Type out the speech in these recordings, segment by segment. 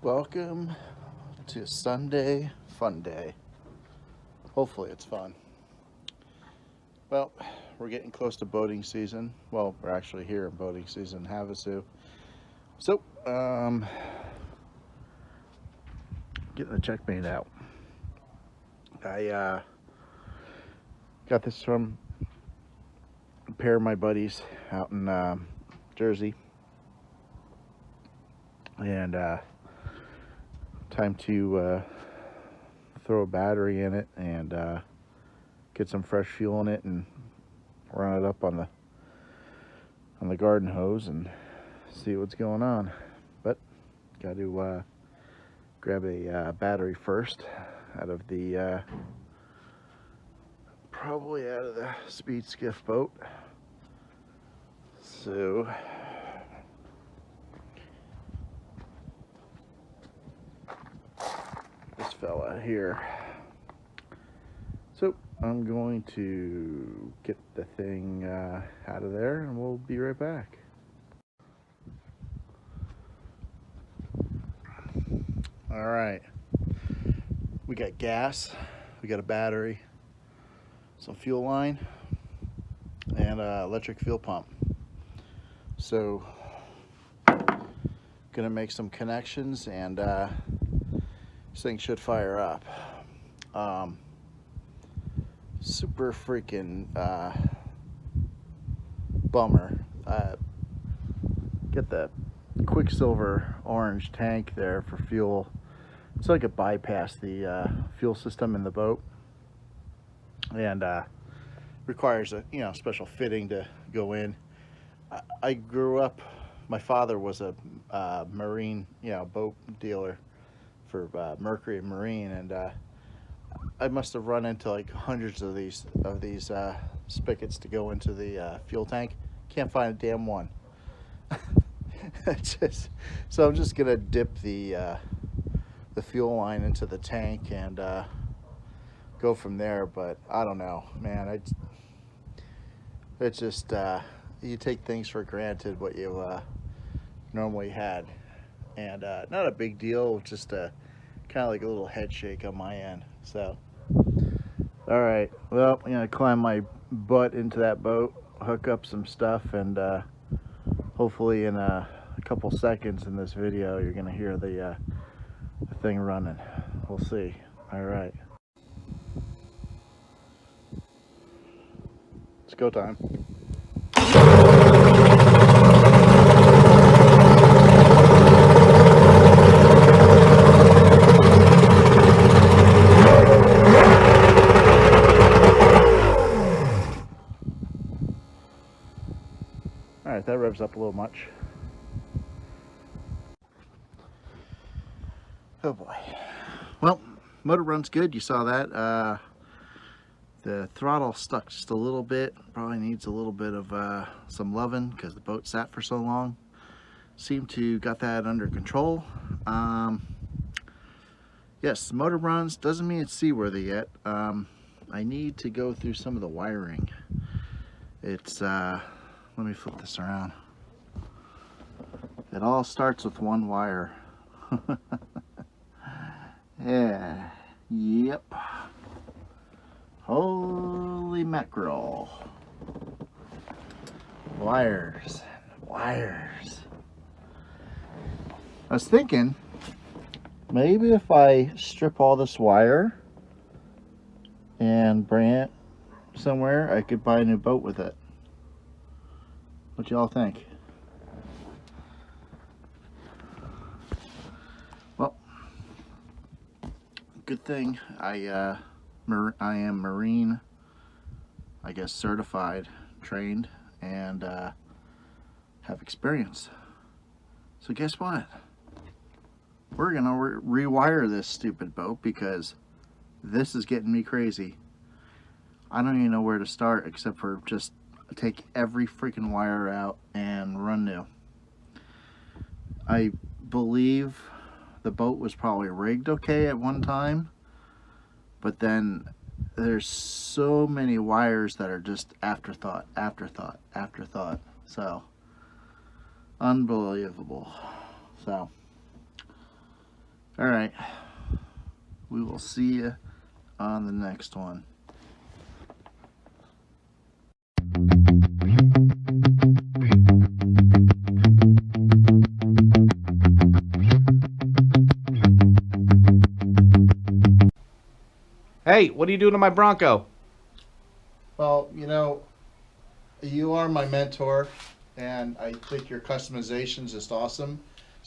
Welcome to Sunday Fun Day. Hopefully it's fun. Well, we're getting close to boating season. Well, we're actually here in boating season, Havasu. So, getting the checkmate out. I got this from a pair of my buddies out in Jersey. And time to throw a battery in it and get some fresh fuel in it and run it up on the garden hose and see what's going on. But got to grab a battery first out of the probably out of the speed skiff boat. So this fella here. So I'm going to get the thing out of there and we'll be right back. All right, we got gas, we got a battery, some fuel line, and electric fuel pump. So gonna make some connections and this thing should fire up. Super freaking bummer. Get the Quicksilver orange tank there for fuel. It's like a bypass the fuel system in the boat, and requires a special fitting to go in. I grew up. My father was a marine boat dealer for Mercury Marine, and I must have run into like hundreds of these spigots to go into the fuel tank. Can't find a damn one. So I'm just gonna dip the fuel line into the tank and go from there. But I don't know, man. It's just you take things for granted what you normally had, and not a big deal. Just kind of like a little head shake on my end. So, all right. Well, I'm gonna climb my butt into that boat, hook up some stuff, and hopefully in a couple seconds in this video you're gonna hear the thing running. We'll see. All right, it's go time. All right, that revs up a little much. Oh boy. Well, motor runs good. You saw that. The throttle stuck just a little bit. Probably needs a little bit of some loving because the boat sat for so long. Seemed to got that under control. Yes, the motor runs. Doesn't mean it's seaworthy yet. I need to go through some of the wiring. It's let me flip this around. It all starts with one wire. Yeah. Yep. Holy mackerel. Wires. Wires. I was thinking, maybe if I strip all this wire and bring it somewhere, I could buy a new boat with it. What y'all think? Well, good thing I am Marine, I guess, certified, trained, and have experience. So guess what? We're gonna rewire this stupid boat because this is getting me crazy. I don't even know where to start except for just take every freaking wire out and run new. I believe the boat was probably rigged okay at one time, but then there's so many wires that are just afterthought, afterthought, afterthought. So unbelievable. So All right. We will see you on the next one. Hey, what are you doing to my Bronco? Well, you know, you are my mentor, and I think your customization is just awesome.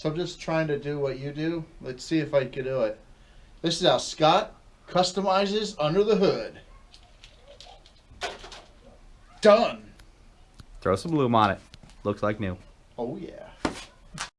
So I'm just trying to do what you do. Let's see if I can do it. This is how Scott customizes under the hood. Done. Throw some bloom on it. Looks like new. Oh yeah.